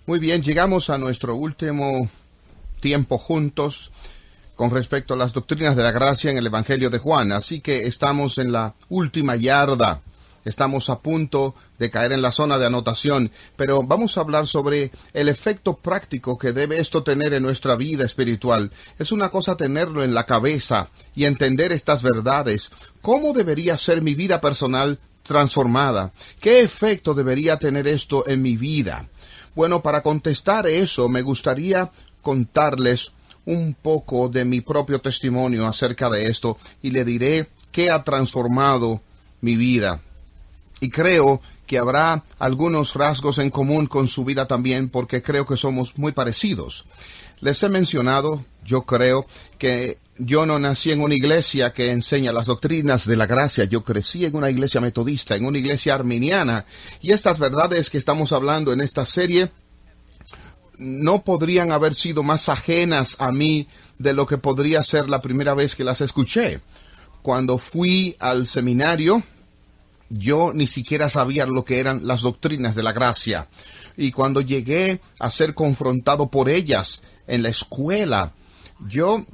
Muy bien, llegamos a nuestro último tiempo juntos con respecto a las doctrinas de la gracia en el Evangelio de Juan. Así que estamos en la última yarda. Estamos a punto de caer en la zona de anotación, pero vamos a hablar sobre el efecto práctico que debe esto tener en nuestra vida espiritual. Es una cosa tenerlo en la cabeza y entender estas verdades. ¿Cómo debería ser mi vida personal transformada? ¿Qué efecto debería tener esto en mi vida? Bueno, para contestar eso, me gustaría contarles un poco de mi propio testimonio acerca de esto y le diré qué ha transformado mi vida. Y creo que habrá algunos rasgos en común con su vida también, porque creo que somos muy parecidos. Les he mencionado, yo creo, que yo no nací en una iglesia que enseña las doctrinas de la gracia. Yo crecí en una iglesia metodista, en una iglesia arminiana, y estas verdades que estamos hablando en esta serie no podrían haber sido más ajenas a mí de lo que podría ser la primera vez que las escuché. Cuando fui al seminario, yo ni siquiera sabía lo que eran las doctrinas de la gracia. Y cuando llegué a ser confrontado por ellas en la escuela, yo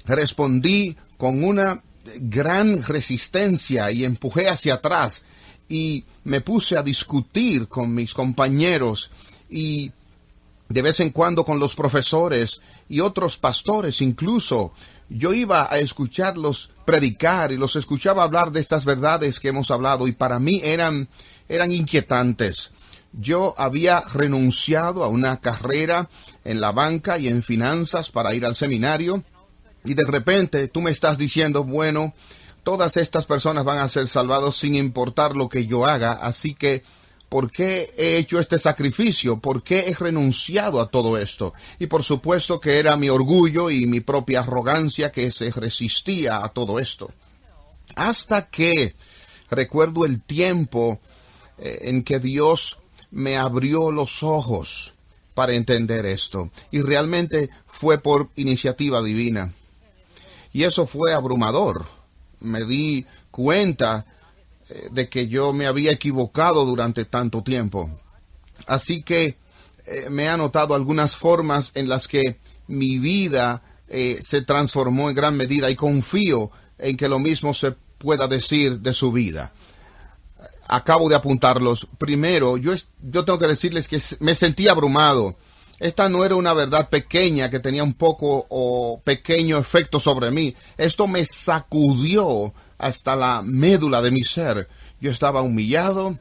respondí con una gran resistencia y empujé hacia atrás. Y me puse a discutir con mis compañeros y de vez en cuando con los profesores y otros pastores incluso. Yo iba a escucharlos predicar y los escuchaba hablar de estas verdades que hemos hablado y para mí eran inquietantes. Yo había renunciado a una carrera en la banca y en finanzas para ir al seminario y de repente tú me estás diciendo, bueno, todas estas personas van a ser salvados sin importar lo que yo haga, así que ¿por qué he hecho este sacrificio? ¿Por qué he renunciado a todo esto? Y por supuesto que era mi orgullo y mi propia arrogancia que se resistía a todo esto. Hasta que recuerdo el tiempo en que Dios me abrió los ojos para entender esto. Y realmente fue por iniciativa divina. Y eso fue abrumador. Me di cuenta de que yo me había equivocado durante tanto tiempo. Así que me he anotado algunas formas en las que mi vida se transformó en gran medida y confío en que lo mismo se pueda decir de su vida. Acabo de apuntarlos. Primero, yo tengo que decirles que me sentí abrumado. Esta no era una verdad pequeña que tenía un poco o pequeño efecto sobre mí. Esto me sacudió hasta la médula de mi ser. Yo estaba humillado,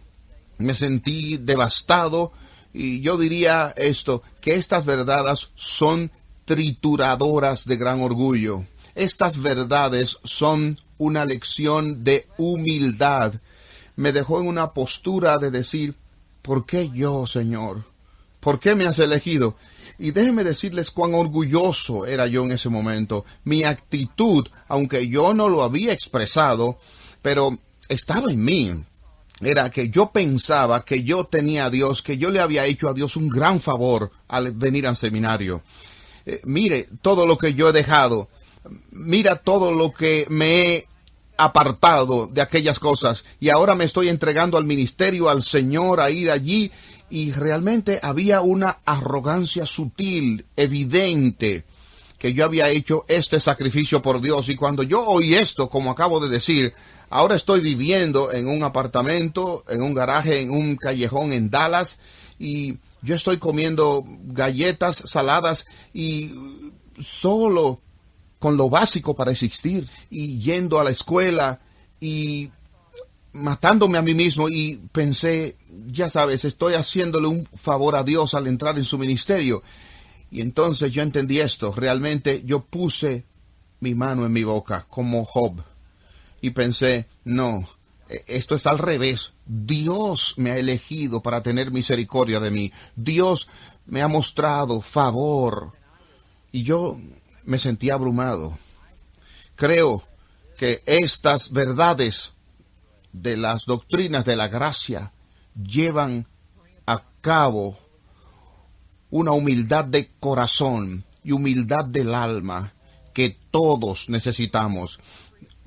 me sentí devastado, y yo diría esto, que estas verdades son trituradoras de gran orgullo. Estas verdades son una lección de humildad. Me dejó en una postura de decir, ¿por qué yo, Señor? ¿Por qué me has elegido? Y déjenme decirles cuán orgulloso era yo en ese momento. Mi actitud, aunque yo no lo había expresado, pero estaba en mí, era que yo pensaba que yo tenía a Dios, que yo le había hecho a Dios un gran favor al venir al seminario. Mire todo lo que yo he dejado. Mira todo lo que me he apartado de aquellas cosas. Y ahora me estoy entregando al ministerio, al Señor, a ir allí. Y realmente había una arrogancia sutil, evidente, que yo había hecho este sacrificio por Dios. Y cuando yo oí esto, como acabo de decir, ahora estoy viviendo en un apartamento, en un garaje, en un callejón en Dallas, y yo estoy comiendo galletas saladas y solo con lo básico para existir, y yendo a la escuela y matándome a mí mismo, y pensé, ya sabes, estoy haciéndole un favor a Dios al entrar en su ministerio. Y entonces yo entendí esto. Realmente yo puse mi mano en mi boca como Job y pensé, no, esto es al revés. Dios me ha elegido para tener misericordia de mí. Dios me ha mostrado favor. Y yo me sentí abrumado. Creo que estas verdades de las doctrinas de la gracia llevan a cabo una humildad de corazón y humildad del alma que todos necesitamos,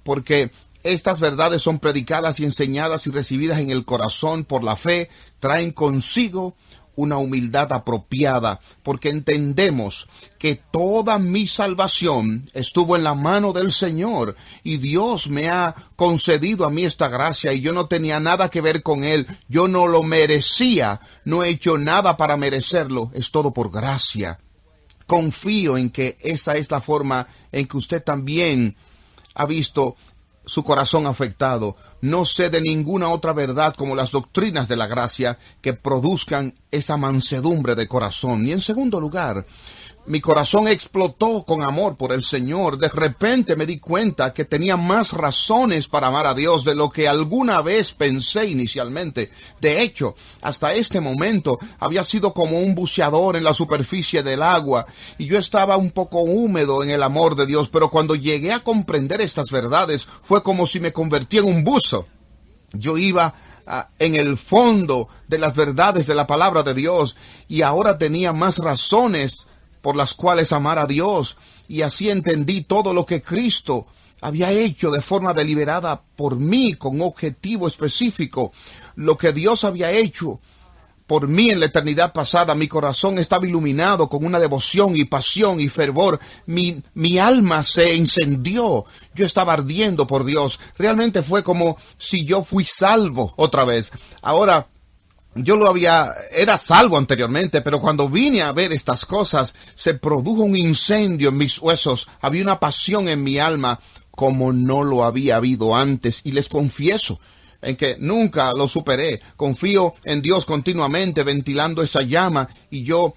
porque estas verdades son predicadas y enseñadas y recibidas en el corazón por la fe, traen consigo una humildad apropiada, porque entendemos que toda mi salvación estuvo en la mano del Señor, y Dios me ha concedido a mí esta gracia, y yo no tenía nada que ver con Él, yo no lo merecía, no he hecho nada para merecerlo, es todo por gracia. Confío en que esa es la forma en que usted también ha visto su corazón afectado. No sé de ninguna otra verdad como las doctrinas de la gracia que produzcan esa mansedumbre de corazón. Y en segundo lugar, mi corazón explotó con amor por el Señor. De repente me di cuenta que tenía más razones para amar a Dios de lo que alguna vez pensé inicialmente. De hecho, hasta este momento había sido como un buceador en la superficie del agua, y yo estaba un poco húmedo en el amor de Dios, pero cuando llegué a comprender estas verdades, fue como si me convertí en un buzo. Yo iba en el fondo de las verdades de la palabra de Dios, y ahora tenía más razones por las cuales amar a Dios, y así entendí todo lo que Cristo había hecho de forma deliberada por mí, con objetivo específico, lo que Dios había hecho por mí en la eternidad pasada. Mi corazón estaba iluminado con una devoción y pasión y fervor. Mi alma se encendió. Yo estaba ardiendo por Dios. Realmente fue como si yo fui salvo otra vez. Ahora, era salvo anteriormente, pero cuando vine a ver estas cosas, se produjo un incendio en mis huesos, había una pasión en mi alma como no lo había habido antes, y les confieso en que nunca lo superé. Confío en Dios continuamente, ventilando esa llama, y yo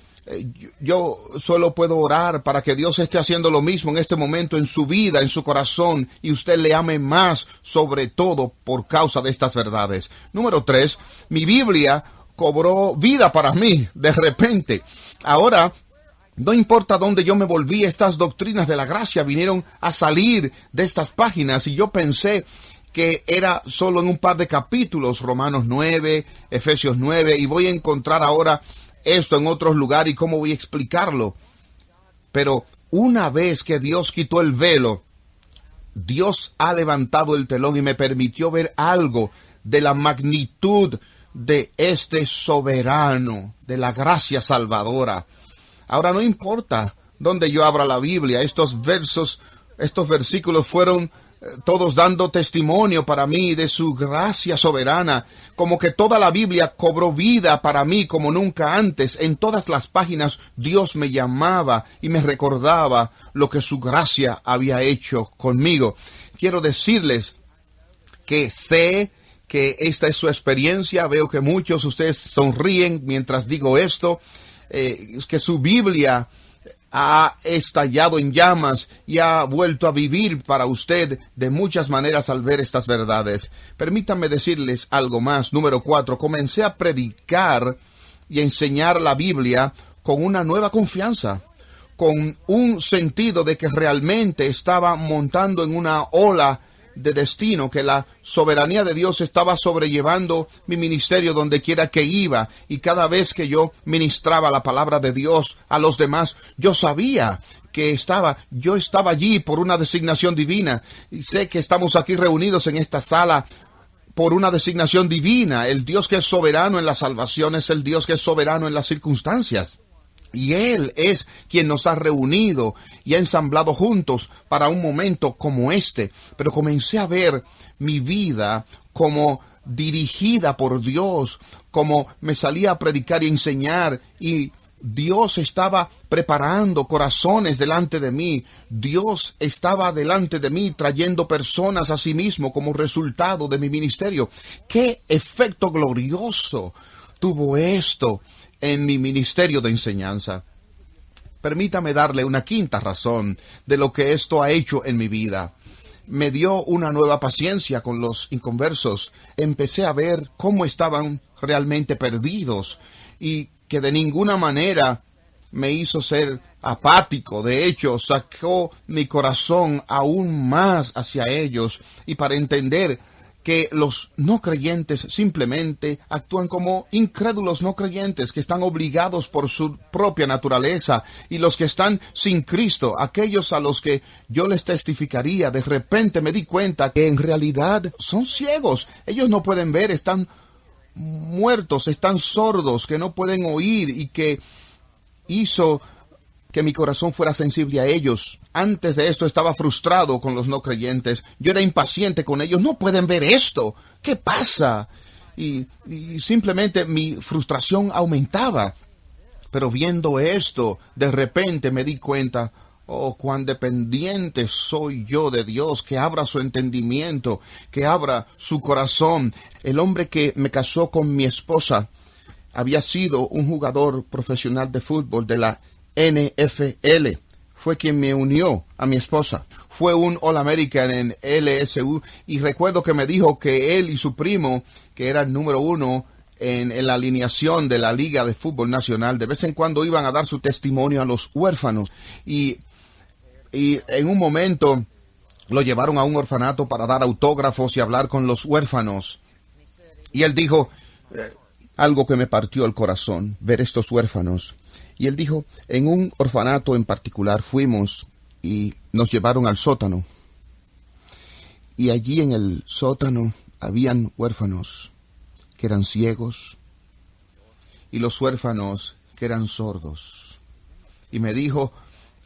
solo puedo orar para que Dios esté haciendo lo mismo en este momento en su vida, en su corazón, y usted le ame más, sobre todo por causa de estas verdades. Número 3, mi Biblia cobró vida para mí de repente. Ahora, no importa dónde yo me volví, estas doctrinas de la gracia vinieron a salir de estas páginas, y yo pensé que era solo en un par de capítulos, Romanos 9, Efesios 9, y voy a encontrar ahora esto en otros lugares y cómo voy a explicarlo. Pero una vez que Dios quitó el velo, Dios ha levantado el telón y me permitió ver algo de la magnitud de este soberano, de la gracia salvadora. Ahora, no importa dónde yo abra la Biblia, estos versículos fueron todos dando testimonio para mí de su gracia soberana, como que toda la Biblia cobró vida para mí como nunca antes. En todas las páginas Dios me llamaba y me recordaba lo que su gracia había hecho conmigo. Quiero decirles que sé que esta es su experiencia. Veo que muchos de ustedes sonríen mientras digo esto, que su Biblia ha estallado en llamas y ha vuelto a vivir para usted de muchas maneras al ver estas verdades. Permítanme decirles algo más. Número 4, comencé a predicar y enseñar la Biblia con una nueva confianza, con un sentido de que realmente estaba montando en una ola de destino, que la soberanía de Dios estaba sobrellevando mi ministerio donde quiera que iba, y cada vez que yo ministraba la palabra de Dios a los demás, yo sabía que yo estaba allí por una designación divina, y sé que estamos aquí reunidos en esta sala por una designación divina. El Dios que es soberano en la salvación es el Dios que es soberano en las circunstancias. Y Él es quien nos ha reunido y ha ensamblado juntos para un momento como este. Pero comencé a ver mi vida como dirigida por Dios, como me salía a predicar y enseñar, y Dios estaba preparando corazones delante de mí. Dios estaba delante de mí trayendo personas a sí mismo como resultado de mi ministerio. ¡Qué efecto glorioso tuvo esto en mi ministerio de enseñanza! Permítame darle una quinta razón de lo que esto ha hecho en mi vida. Me dio una nueva paciencia con los inconversos. Empecé a ver cómo estaban realmente perdidos, y que de ninguna manera me hizo ser apático. De hecho, sacó mi corazón aún más hacia ellos, y para entender que los no creyentes simplemente actúan como incrédulos no creyentes, que están obligados por su propia naturaleza, y los que están sin Cristo, aquellos a los que yo les testificaría, de repente me di cuenta que en realidad son ciegos. Ellos no pueden ver, están muertos, están sordos, que no pueden oír, y que hizo que mi corazón fuera sensible a ellos. Antes de esto estaba frustrado con los no creyentes. Yo era impaciente con ellos. No pueden ver esto. ¿Qué pasa? Y simplemente mi frustración aumentaba. Pero viendo esto, de repente me di cuenta, oh, cuán dependiente soy yo de Dios, que abra su entendimiento, que abra su corazón. El hombre que me casó con mi esposa había sido un jugador profesional de fútbol de la NFL. Fue quien me unió a mi esposa. Fue un All-American en LSU, y recuerdo que me dijo que él y su primo, que era el número 1 en la alineación de la Liga de Fútbol Nacional, de vez en cuando iban a dar su testimonio a los huérfanos, y en un momento lo llevaron a un orfanato para dar autógrafos y hablar con los huérfanos. Y él dijo algo que me partió el corazón, ver estos huérfanos. Y él dijo, en un orfanato en particular fuimos y nos llevaron al sótano. Y allí en el sótano habían huérfanos que eran ciegos y los huérfanos que eran sordos. Y me dijo,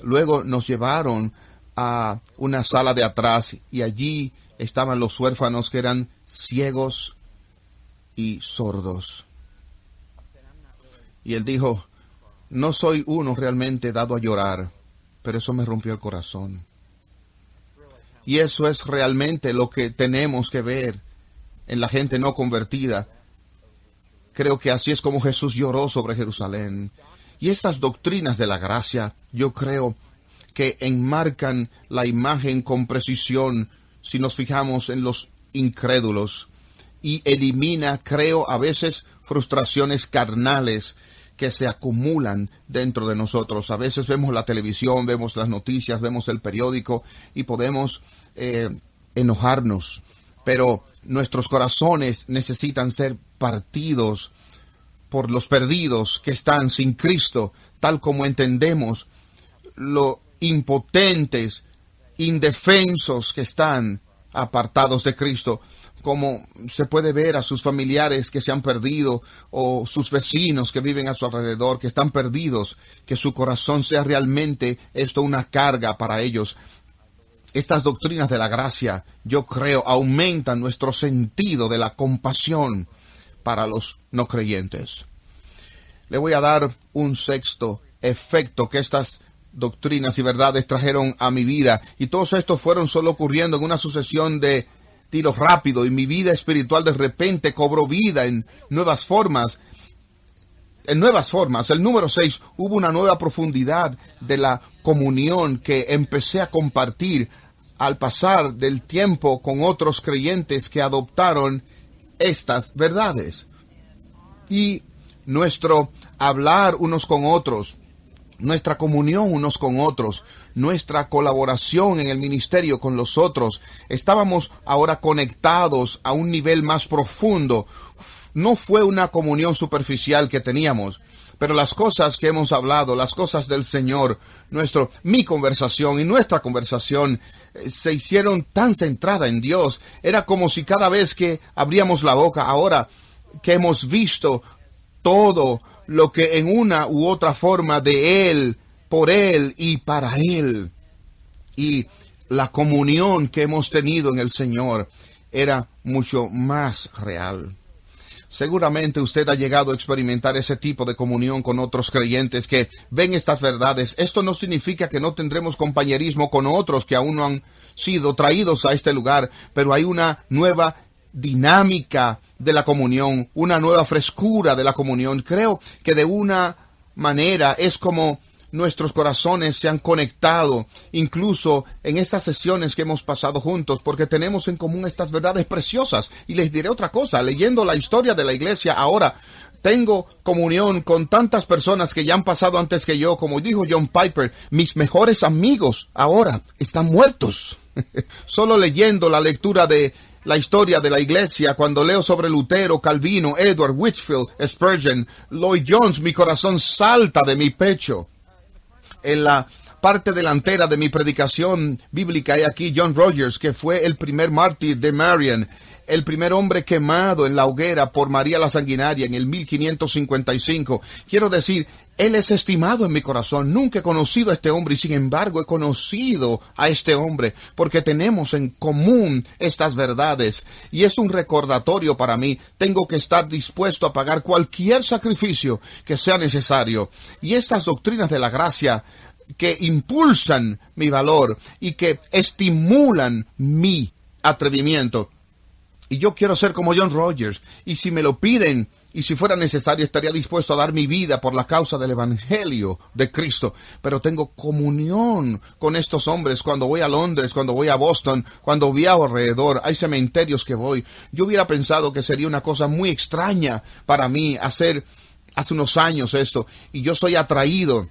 luego nos llevaron a una sala de atrás y allí estaban los huérfanos que eran ciegos y sordos. Y él dijo, no soy uno realmente dado a llorar, pero eso me rompió el corazón. Y eso es realmente lo que tenemos que ver en la gente no convertida. Creo que así es como Jesús lloró sobre Jerusalén. Y estas doctrinas de la gracia, yo creo que enmarcan la imagen con precisión si nos fijamos en los incrédulos, y elimina, creo, a veces frustraciones carnales que se acumulan dentro de nosotros. A veces vemos la televisión, vemos las noticias, vemos el periódico y podemos enojarnos, pero nuestros corazones necesitan ser partidos por los perdidos que están sin Cristo, tal como entendemos lo impotentes, indefensos que están apartados de Cristo, como se puede ver a sus familiares que se han perdido, o sus vecinos que viven a su alrededor, que están perdidos, que su corazón sea realmente esto una carga para ellos. Estas doctrinas de la gracia, yo creo, aumentan nuestro sentido de la compasión para los no creyentes. Le voy a dar un sexto efecto que estas doctrinas y verdades trajeron a mi vida, y todos estos fueron solo ocurriendo en una sucesión de tiro rápido, y mi vida espiritual de repente cobró vida en nuevas formas. El número 6, hubo una nueva profundidad de la comunión que empecé a compartir al pasar del tiempo con otros creyentes que adoptaron estas verdades. Y nuestro hablar unos con otros, nuestra comunión unos con otros, nuestra colaboración en el ministerio con los otros, estábamos ahora conectados a un nivel más profundo. No fue una comunión superficial que teníamos, pero las cosas que hemos hablado, las cosas del Señor, mi conversación y nuestra conversación se hicieron tan centrada en Dios. Era como si cada vez que abríamos la boca, ahora que hemos visto todo lo que en una u otra forma de Él, por Él y para Él, y la comunión que hemos tenido en el Señor era mucho más real. Seguramente usted ha llegado a experimentar ese tipo de comunión con otros creyentes que ven estas verdades. Esto no significa que no tendremos compañerismo con otros que aún no han sido traídos a este lugar, pero hay una nueva dinámica de la comunión, una nueva frescura de la comunión. Creo que de una manera es como nuestros corazones se han conectado, incluso en estas sesiones que hemos pasado juntos, porque tenemos en común estas verdades preciosas. Y les diré otra cosa, leyendo la historia de la iglesia ahora, tengo comunión con tantas personas que ya han pasado antes que yo. Como dijo John Piper, mis mejores amigos ahora están muertos. Solo leyendo la lectura de la historia de la iglesia, cuando leo sobre Lutero, Calvino, Edward, Whitefield, Spurgeon, Lloyd Jones, mi corazón salta de mi pecho. En la parte delantera de mi predicación bíblica. Hay aquí John Rogers, que fue el primer mártir de Marion, el primer hombre quemado en la hoguera por María la Sanguinaria en el 1555. Quiero decir, él es estimado en mi corazón. Nunca he conocido a este hombre y sin embargo he conocido a este hombre porque tenemos en común estas verdades y es un recordatorio para mí. Tengo que estar dispuesto a pagar cualquier sacrificio que sea necesario. Y estas doctrinas de la gracia que impulsan mi valor y que estimulan mi atrevimiento. Y yo quiero ser como John Rogers, y si me lo piden, y si fuera necesario, estaría dispuesto a dar mi vida por la causa del Evangelio de Cristo. Pero tengo comunión con estos hombres cuando voy a Londres, cuando voy a Boston, cuando viajo alrededor. Hay cementerios que voy. Yo hubiera pensado que sería una cosa muy extraña para mí hacer hace unos años esto, y yo soy atraído.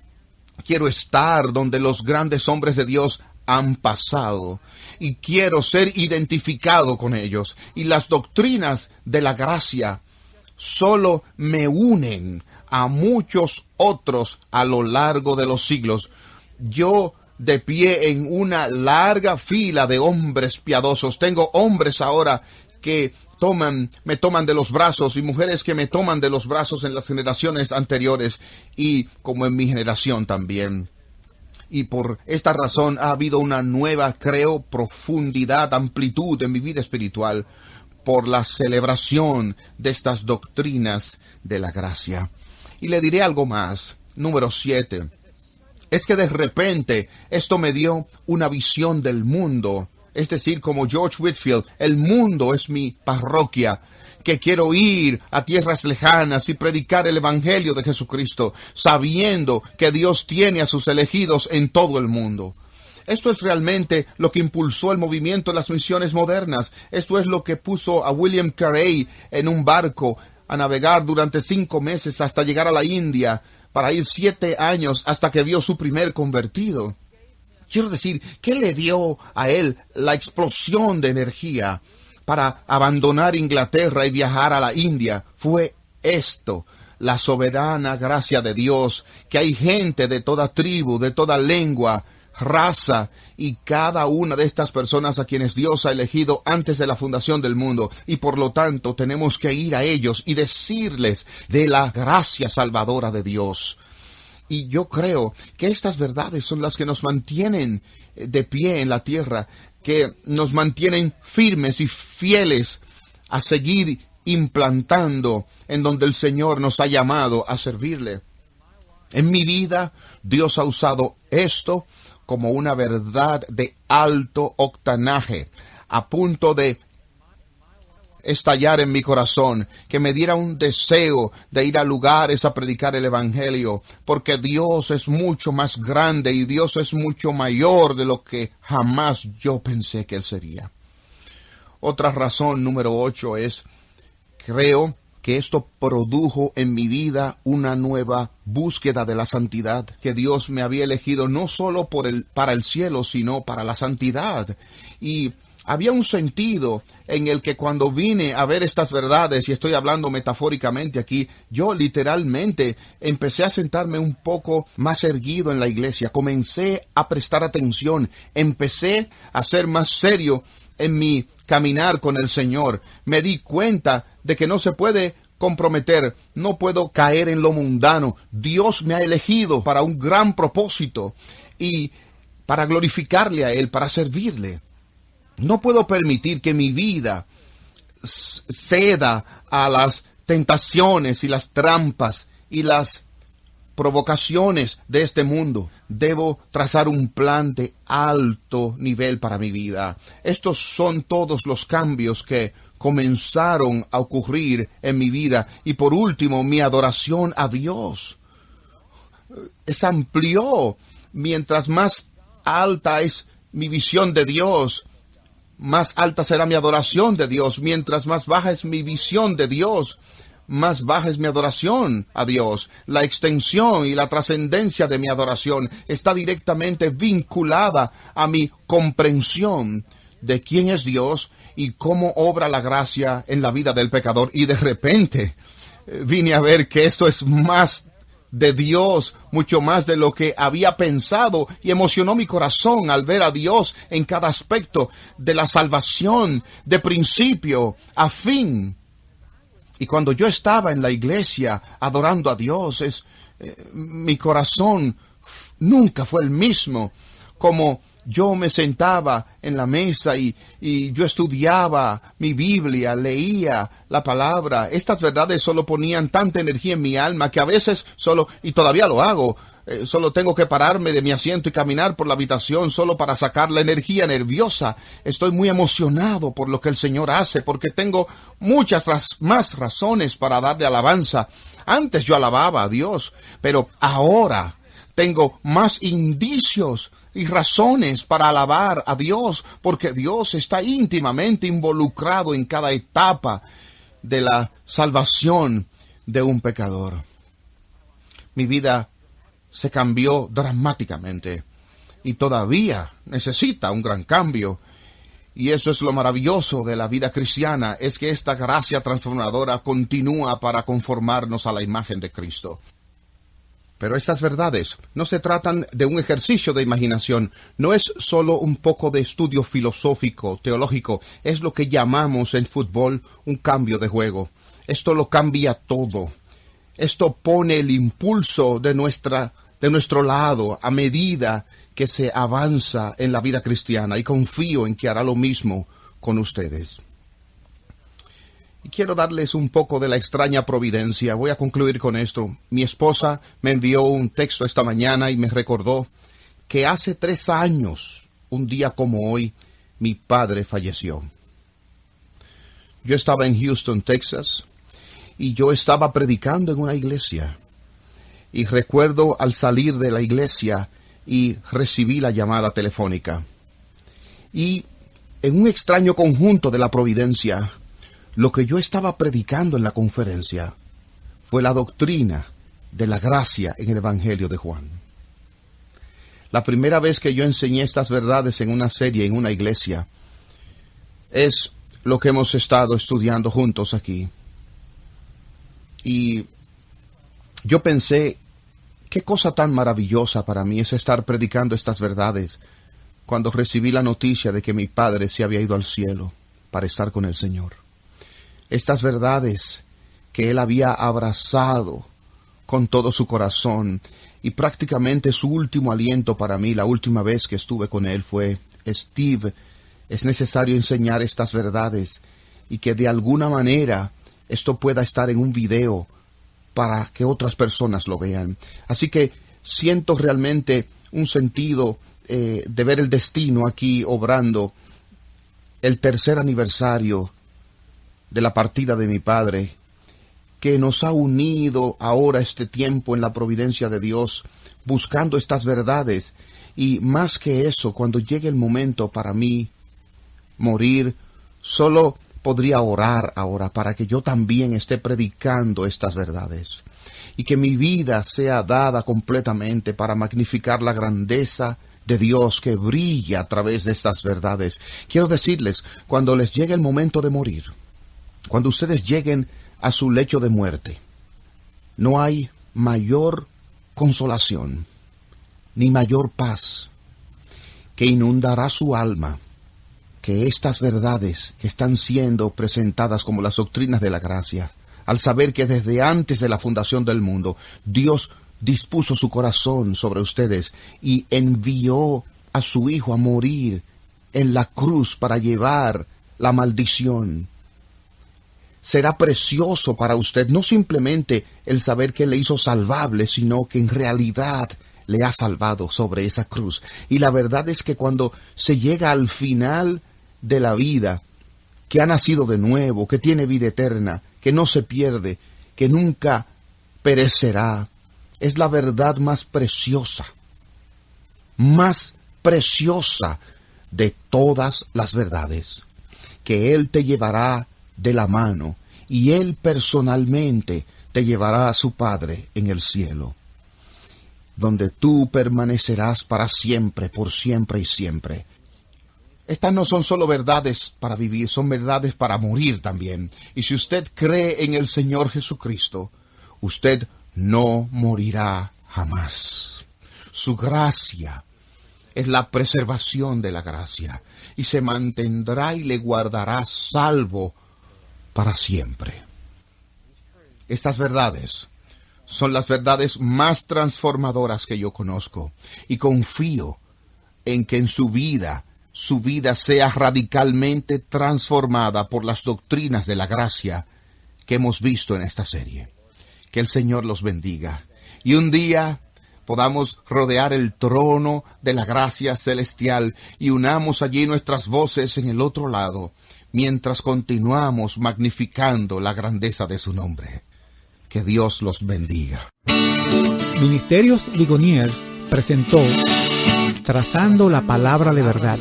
Quiero estar donde los grandes hombres de Dios han pasado y quiero ser identificado con ellos. Y las doctrinas de la gracia solo me unen a muchos otros a lo largo de los siglos. Yo, de pie en una larga fila de hombres piadosos, tengo hombres ahora que me toman de los brazos y mujeres que me toman de los brazos en las generaciones anteriores y como en mi generación también. Y por esta razón ha habido una nueva, creo, profundidad, amplitud en mi vida espiritual por la celebración de estas doctrinas de la gracia. Y le diré algo más. Número 7. Es que de repente esto me dio una visión del mundo. Es decir, como George Whitefield, el mundo es mi parroquia, que quiero ir a tierras lejanas y predicar el Evangelio de Jesucristo, sabiendo que Dios tiene a sus elegidos en todo el mundo. Esto es realmente lo que impulsó el movimiento de las misiones modernas. Esto es lo que puso a William Carey en un barco a navegar durante 5 meses hasta llegar a la India, para ir 7 años hasta que vio su primer convertido. Quiero decir, ¿qué le dio a él la explosión de energía para abandonar Inglaterra y viajar a la India? Fue esto, la soberana gracia de Dios, que hay gente de toda tribu, de toda lengua, raza, y cada una de estas personas a quienes Dios ha elegido antes de la fundación del mundo, y por lo tanto tenemos que ir a ellos y decirles de la gracia salvadora de Dios. Y yo creo que estas verdades son las que nos mantienen de pie en la tierra, que nos mantienen firmes y fieles a seguir implantando en donde el Señor nos ha llamado a servirle. En mi vida, Dios ha usado esto como una verdad de alto octanaje, a punto de estallar en mi corazón, que me diera un deseo de ir a lugares a predicar el Evangelio, porque Dios es mucho más grande y Dios es mucho mayor de lo que jamás yo pensé que Él sería. Otra razón, número 8, es, creo que esto produjo en mi vida una nueva búsqueda de la santidad, que Dios me había elegido no solo para el cielo, sino para la santidad. Y había un sentido en el que cuando vine a ver estas verdades, y estoy hablando metafóricamente aquí, yo literalmente empecé a sentarme un poco más erguido en la iglesia, comencé a prestar atención, empecé a ser más serio en mi caminar con el Señor. Me di cuenta de que no se puede comprometer, no puedo caer en lo mundano. Dios me ha elegido para un gran propósito y para glorificarle a Él, para servirle. No puedo permitir que mi vida ceda a las tentaciones y las trampas y las provocaciones de este mundo. Debo trazar un plan de alto nivel para mi vida. Estos son todos los cambios que comenzaron a ocurrir en mi vida. Y por último, mi adoración a Dios se amplió. Mientras más alta es mi visión de Dios, más alta será mi adoración de Dios. Mientras más baja es mi visión de Dios, más baja es mi adoración a Dios. La extensión y la trascendencia de mi adoración está directamente vinculada a mi comprensión de quién es Dios y cómo obra la gracia en la vida del pecador. Y de repente vine a ver que esto es más de Dios, mucho más de lo que había pensado, y emocionó mi corazón al ver a Dios en cada aspecto de la salvación, de principio a fin. Y cuando yo estaba en la iglesia adorando a Dios, mi corazón nunca fue el mismo. Como yo me sentaba en la mesa y yo estudiaba mi Biblia, leía la palabra, estas verdades solo ponían tanta energía en mi alma que a veces y todavía lo hago, solo tengo que pararme de mi asiento y caminar por la habitación solo para sacar la energía nerviosa. Estoy muy emocionado por lo que el Señor hace, porque tengo muchas más razones para darle alabanza. Antes yo alababa a Dios, pero ahora tengo más indicios y razones para alabar a Dios, porque Dios está íntimamente involucrado en cada etapa de la salvación de un pecador. Mi vida se cambió dramáticamente y todavía necesita un gran cambio. Y eso es lo maravilloso de la vida cristiana, es que esta gracia transformadora continúa para conformarnos a la imagen de Cristo. Pero estas verdades no se tratan de un ejercicio de imaginación, no es solo un poco de estudio filosófico, teológico, es lo que llamamos en fútbol un cambio de juego. Esto lo cambia todo. Esto pone el impulso de nuestro lado a medida que se avanza en la vida cristiana, y confío en que hará lo mismo con ustedes. Y quiero darles un poco de la extraña providencia. Voy a concluir con esto. Mi esposa me envió un texto esta mañana y me recordó que hace 3 años, un día como hoy, mi padre falleció. Yo estaba en Houston, Texas, y yo estaba predicando en una iglesia. Y recuerdo al salir de la iglesia y recibí la llamada telefónica. Y en un extraño conjunto de la providencia, lo que yo estaba predicando en la conferencia fue la doctrina de la gracia en el Evangelio de Juan. La primera vez que yo enseñé estas verdades en una serie, en una iglesia, es lo que hemos estado estudiando juntos aquí. Y yo pensé, qué cosa tan maravillosa para mí es estar predicando estas verdades cuando recibí la noticia de que mi padre se había ido al cielo para estar con el Señor. Estas verdades que él había abrazado con todo su corazón, y prácticamente su último aliento para mí, la última vez que estuve con él, fue: Steve, es necesario enseñar estas verdades y que de alguna manera esto pueda estar en un video para que otras personas lo vean. Así que siento realmente un sentido de ver el destino aquí obrando. El 3er aniversario de la partida de mi padre, que nos ha unido ahora este tiempo en la providencia de Dios, buscando estas verdades. Y más que eso, cuando llegue el momento para mí morir, solo podría orar ahora para que yo también esté predicando estas verdades, y que mi vida sea dada completamente para magnificar la grandeza de Dios que brilla a través de estas verdades. Quiero decirles, cuando les llegue el momento de morir, cuando ustedes lleguen a su lecho de muerte, no hay mayor consolación ni mayor paz que inundará su alma que estas verdades que están siendo presentadas como las doctrinas de la gracia, al saber que desde antes de la fundación del mundo Dios dispuso su corazón sobre ustedes y envió a su Hijo a morir en la cruz para llevar la maldición. Será precioso para usted no simplemente el saber que le hizo salvable, sino que en realidad le ha salvado sobre esa cruz. Y la verdad es que cuando se llega al final de la vida, que ha nacido de nuevo, que tiene vida eterna, que no se pierde, que nunca perecerá, es la verdad más preciosa de todas las verdades, que Él te llevará de la mano, y Él personalmente te llevará a su Padre en el cielo, donde tú permanecerás para siempre, por siempre y siempre. Estas no son solo verdades para vivir, son verdades para morir también. Y si usted cree en el Señor Jesucristo, usted no morirá jamás. Su gracia es la preservación de la gracia, y se mantendrá y le guardará salvo para siempre. Estas verdades son las verdades más transformadoras que yo conozco, y confío en que en su vida sea radicalmente transformada por las doctrinas de la gracia que hemos visto en esta serie. Que el Señor los bendiga, y un día podamos rodear el trono de la gracia celestial y unamos allí nuestras voces en el otro lado, mientras continuamos magnificando la grandeza de su nombre. Que Dios los bendiga. Ministerios Ligoniers presentó Trazando la Palabra de Verdad,